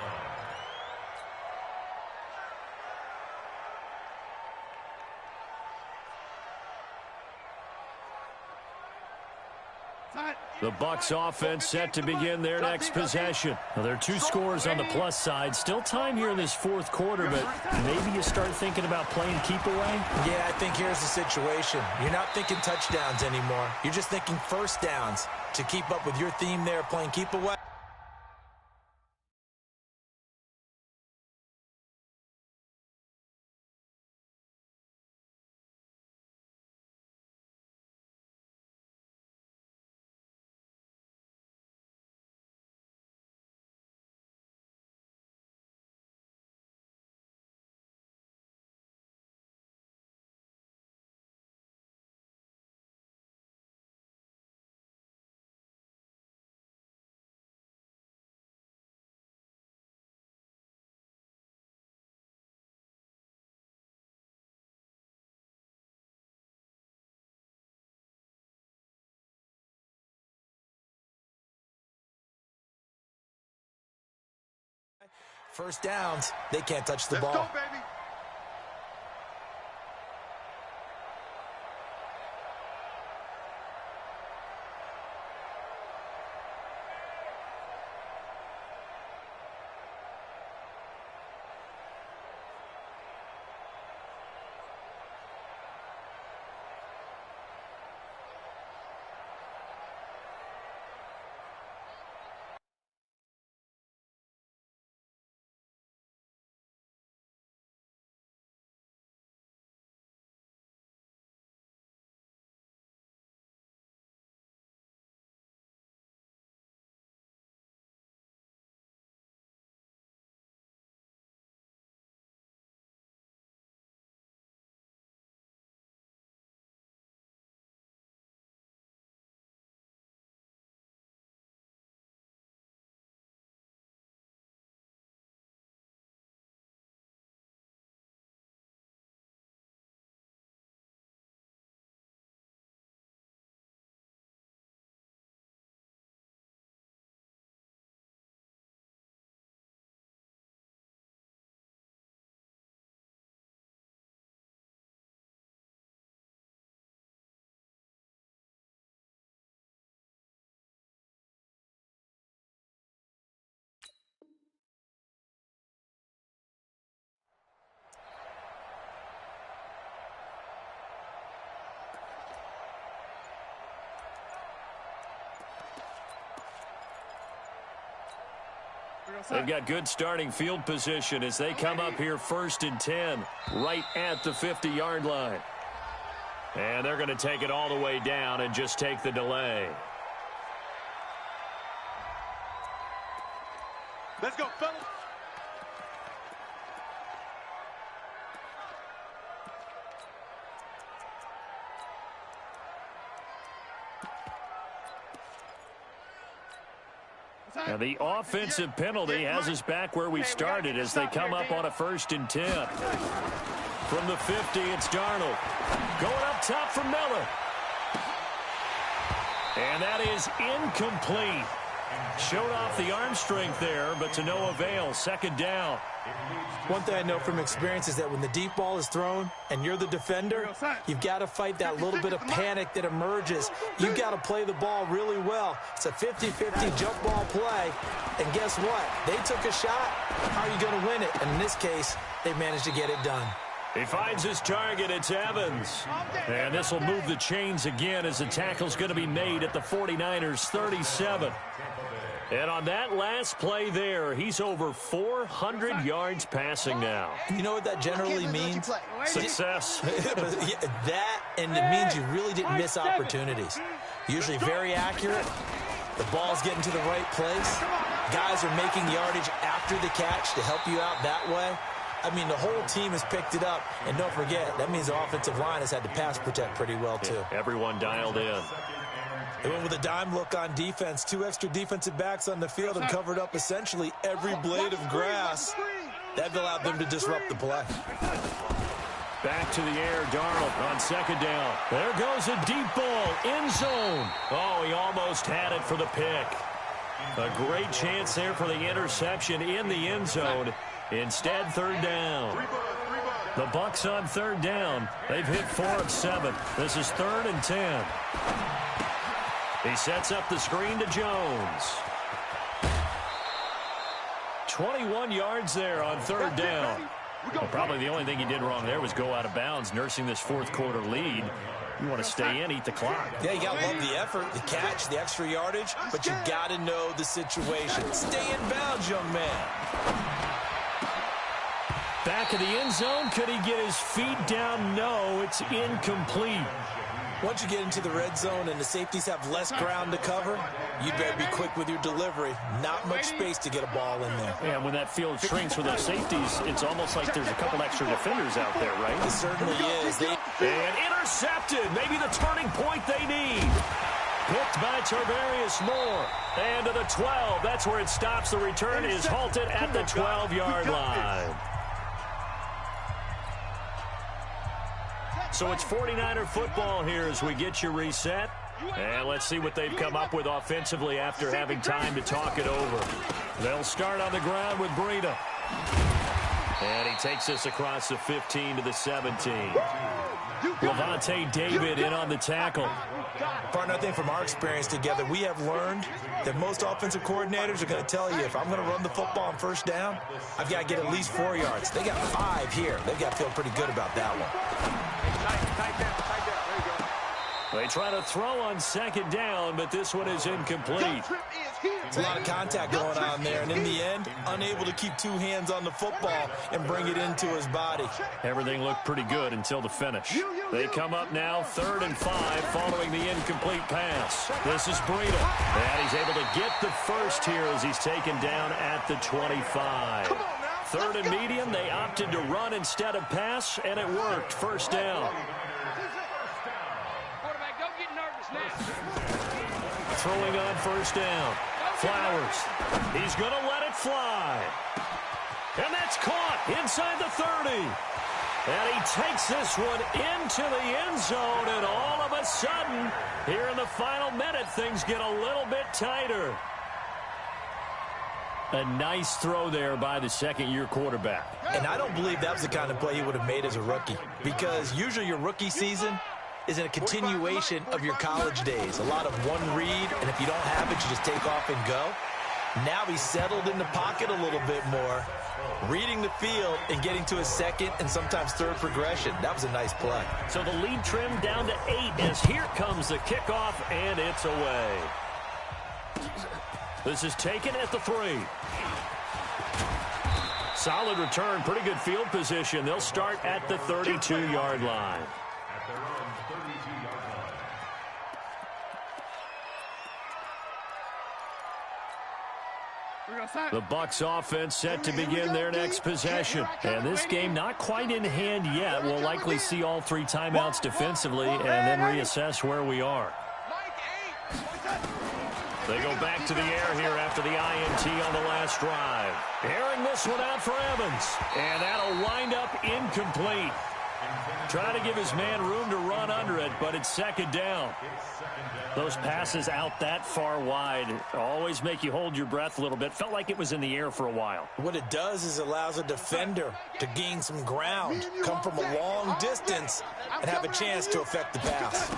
line. The Bucs offense set to begin their next possession. Well, there are 2 scores on the plus side. Still time here in this fourth quarter, but maybe you start thinking about playing keep away? Yeah, I think here's the situation. You're not thinking touchdowns anymore. You're just thinking first downs to keep up with your theme there, playing keep away. First downs, they can't touch the ball. Let's go, baby. They've got good starting field position as they come up here 1st and 10, right at the 50-yard line. And they're going to take it all the way down and just take the delay. Let's go, fellas. Now the offensive penalty has us back where we started as they come up on a 1st and 10. From the 50, it's Darnold. Going up top for Miller. And that is incomplete. Showed off the arm strength there, but to no avail. 2nd down. One thing I know from experience is that when the deep ball is thrown and you're the defender, you've got to fight that little bit of panic that emerges. You've got to play the ball really well. It's a 50-50 jump ball play. And guess what? They took a shot. How are you going to win it? And in this case, they managed to get it done. He finds his target. It's Evans. And this will move the chains again as the tackle's going to be made at the 49ers 37. And on that last play there, he's over 400 yards passing now. You know what that generally means? Success. That, and it means you really didn't miss opportunities. Usually very accurate. The ball's getting to the right place. Guys are making yardage after the catch to help you out that way. I mean, the whole team has picked it up. And don't forget, that means the offensive line has had to pass protect pretty well, too. Yeah, everyone dialed in. They went with a dime look on defense. 2 extra defensive backs on the field and covered up essentially every blade of grass. That allowed them to disrupt the play. Back to the air, Darnold on 2nd down. There goes a deep ball, end zone. Oh, he almost had it for the pick. A great chance there for the interception in the end zone. Instead, 3rd down. The Bucs on 3rd down. They've hit 4 of 7. This is 3rd and 10. He sets up the screen to Jones. 21 yards there on 3rd down. Well, probably the only thing he did wrong there was go out of bounds, nursing this 4th quarter lead. You want to stay in, eat the clock. Yeah, you got to love the effort, the catch, the extra yardage, but you got to know the situation. Stay in bounds, young man. Back of the end zone. Could he get his feet down? No, it's incomplete. Once you get into the red zone and the safeties have less ground to cover, you better be quick with your delivery. Not much space to get a ball in there. Yeah, when that field shrinks with those safeties, it's almost like there's a couple extra defenders out there, right? It certainly is. And intercepted. Maybe the turning point they need. Picked by Tarvarius Moore. And to the 12. That's where it stops. The return is halted at the 12-yard line. So it's 49er football here as we get you reset. And let's see what they've come up with offensively after having time to talk it over. They'll start on the ground with Breida. And he takes this across the 15 to the 17. Levante David in on the tackle. Partner, I think from our experience together, we have learned that most offensive coordinators are going to tell you, if I'm going to run the football on 1st down, I've got to get at least 4 yards. They got 5 here. They've got to feel pretty good about that one. They try to throw on 2nd down, but this one is incomplete. It's a lot of contact going on there, and in the end, unable to keep 2 hands on the football and bring it into his body. Everything looked pretty good until the finish. They come up now 3rd and 5 following the incomplete pass. This is Breida, and he's able to get the first here as he's taken down at the 25. 3rd and medium, they opted to run instead of pass, and it worked. 1st down. Throwing on 1st down. Flowers. He's going to let it fly. And that's caught inside the 30. And he takes this one into the end zone. And all of a sudden, here in the final minute, things get a little bit tighter. A nice throw there by the 2nd-year quarterback. And I don't believe that was the kind of play he would have made as a rookie. Because usually your rookie season is in a continuation of your college days. A lot of one read, and if you don't have it, you just take off and go. Now he's settled in the pocket a little bit more, reading the field and getting to his 2nd and sometimes 3rd progression. That was a nice play. So the lead trimmed down to 8 as here comes the kickoff, and it's away. This is taken at the 3. Solid return, pretty good field position. They'll start at the 32-yard line. At their own 32-yard line. The Bucs offense set to begin their next possession. And this game not quite in hand yet. We'll likely see all 3 timeouts defensively and then reassess where we are. They go back to the air here after the INT on the last drive. Airing this one out for Evans. And that'll wind up incomplete. Trying to give his man room to run under it, but it's second down. Those passes out that far wide always make you hold your breath a little bit. Felt like it was in the air for a while. What it does is it allows a defender to gain some ground, come from a long distance, and have a chance to affect the pass.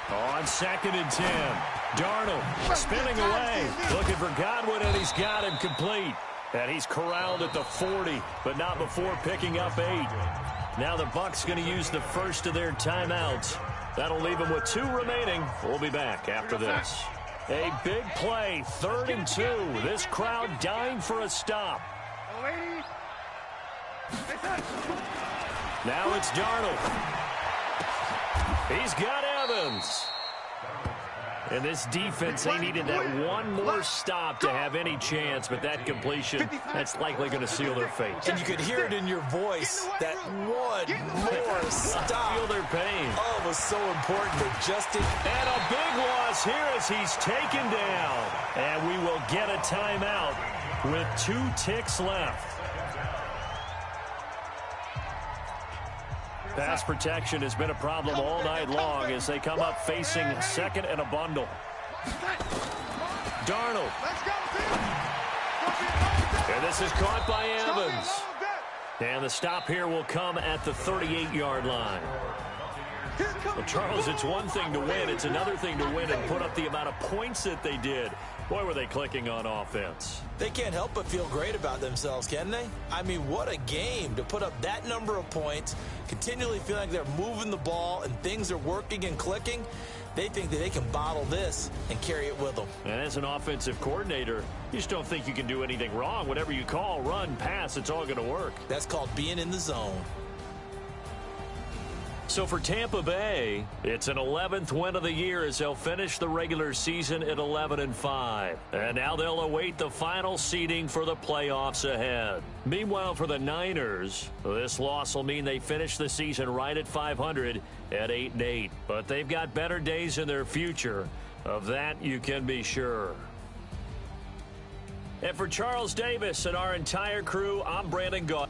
On 2nd and 10, Darnold spinning away, looking for Godwin, and he's got him complete. And he's corralled at the 40, but not before picking up 8. Now the Bucs going to use the first of their timeouts. That'll leave them with 2 remaining. We'll be back after this. A big play, 3rd and 2. This crowd dying for a stop. Now it's Darnold. He's got Evans. And this defense, they needed that one more stop to have any chance, but that completion, that's likely going to seal their fate. And you could hear it in your voice, that one more stop. Feel their pain. Oh, it was so important. Adjusting. And a big loss here as he's taken down. And we will get a timeout with 2 ticks left. Pass protection has been a problem all night long as they come up facing 2nd and a bundle. Darnold. And this is caught by Evans. And the stop here will come at the 38-yard line. Well, Charles, it's one thing to win. It's another thing to win and put up the amount of points that they did. Boy, were they clicking on offense. They can't help but feel great about themselves, can they? I mean, what a game to put up that number of points, continually feel like they're moving the ball and things are working and clicking. They think that they can bottle this and carry it with them. And as an offensive coordinator, you just don't think you can do anything wrong. Whatever you call, run, pass, it's all going to work. That's called being in the zone. So for Tampa Bay, it's an 11th win of the year as they'll finish the regular season at 11-5. And now they'll await the final seeding for the playoffs ahead. Meanwhile, for the Niners, this loss will mean they finish the season right at 500 at 8-8. But they've got better days in their future. Of that, you can be sure. And for Charles Davis and our entire crew, I'm Brandon Gaudin.